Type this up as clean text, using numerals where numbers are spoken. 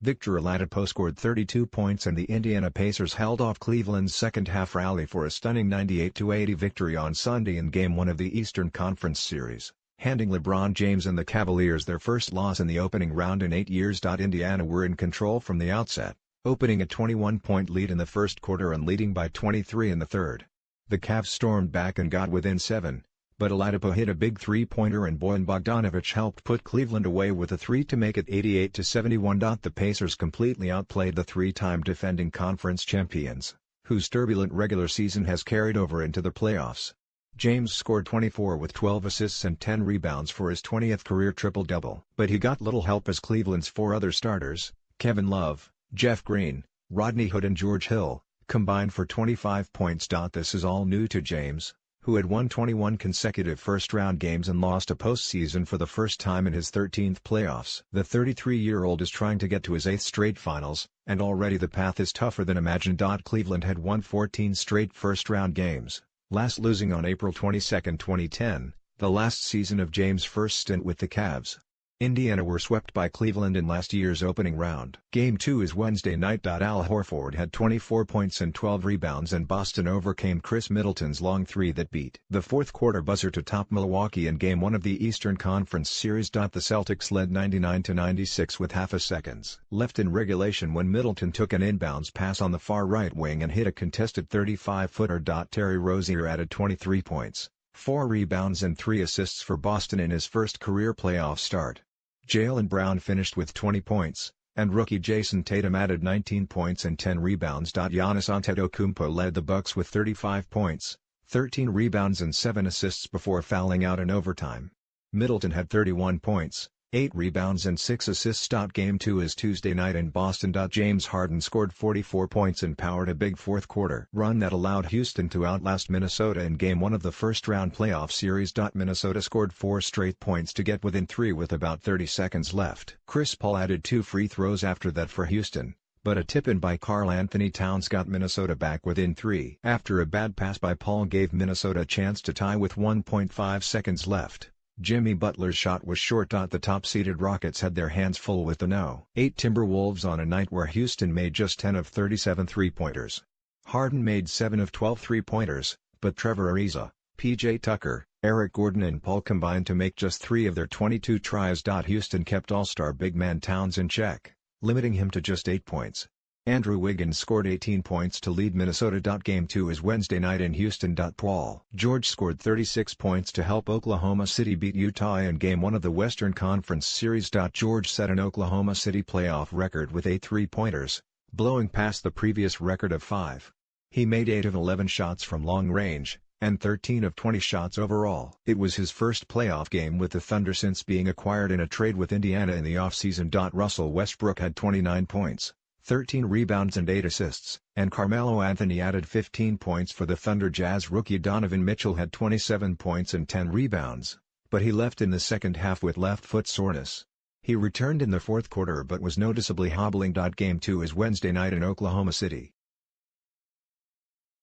Victor Oladipo scored 32 points and the Indiana Pacers held off Cleveland's second-half rally for a stunning 98-80 victory on Sunday in Game 1 of the Eastern Conference Series, handing LeBron James and the Cavaliers their first loss in the opening round in 8 years. Indiana were in control from the outset, opening a 21-point lead in the first quarter and leading by 23 in the third. The Cavs stormed back and got within 7. But Oladipo hit a big three-pointer and Bojan Bogdanović helped put Cleveland away with a 3 to make it 88-71. The Pacers completely outplayed the three-time defending conference champions, whose turbulent regular season has carried over into the playoffs. James scored 24 with 12 assists and 10 rebounds for his 20th career triple-double. But he got little help as Cleveland's four other starters, Kevin Love, Jeff Green, Rodney Hood and George Hill, combined for 25 points. This is all new to James, who had won 21 consecutive first-round games and lost a postseason for the first time in his 13th playoffs. The 33-year-old is trying to get to his 8th straight finals, and already the path is tougher than imagined. Cleveland had won 14 straight first-round games, last losing on April 22, 2010, the last season of James' first stint with the Cavs. Indiana were swept by Cleveland in last year's opening round. Game 2 is Wednesday night. Al Horford had 24 points and 12 rebounds and Boston overcame Chris Middleton's long three that beat the fourth quarter buzzer to top Milwaukee in Game 1 of the Eastern Conference Series. The Celtics led 99-96 with half a seconds left in regulation when Middleton took an inbounds pass on the far right wing and hit a contested 35-footer. Terry Rozier added 23 points, 4 rebounds and 3 assists for Boston in his first career playoff start. Jaylen Brown finished with 20 points, and rookie Jason Tatum added 19 points and 10 rebounds. Giannis Antetokounmpo led the Bucks with 35 points, 13 rebounds and 7 assists before fouling out in overtime. Middleton had 31 points, 8 rebounds and 6 assists. Game 2 is Tuesday night in Boston. James Harden scored 44 points and powered a big fourth quarter run that allowed Houston to outlast Minnesota in Game 1 of the first-round playoff series. Minnesota scored 4 straight points to get within 3 with about 30 seconds left. Chris Paul added 2 free throws after that for Houston, but a tip-in by Karl Anthony Towns got Minnesota back within 3 after a bad pass by Paul gave Minnesota a chance to tie with 1.5 seconds left. Jimmy Butler's shot was short. The top-seeded Rockets had their hands full with the No.8 Timberwolves on a night where Houston made just 10 of 37 three-pointers. Harden made 7 of 12 three-pointers, but Trevor Ariza, P.J. Tucker, Eric Gordon and Paul combined to make just 3 of their 22 tries. Houston kept all-star big man Towns in check, limiting him to just 8 points. Andrew Wiggins scored 18 points to lead Minnesota. Game 2 is Wednesday night in Houston. Paul George scored 36 points to help Oklahoma City beat Utah in Game 1 of the Western Conference Series. George set an Oklahoma City playoff record with 8 three-pointers, blowing past the previous record of 5. He made 8 of 11 shots from long range, and 13 of 20 shots overall. It was his first playoff game with the Thunder since being acquired in a trade with Indiana in the offseason. Russell Westbrook had 29 points, 13 rebounds and 8 assists, and Carmelo Anthony added 15 points for the Thunder. Jazz rookie Donovan Mitchell had 27 points and 10 rebounds, but he left in the second half with left foot soreness. He returned in the fourth quarter but was noticeably hobbling. Game 2 is Wednesday night in Oklahoma City.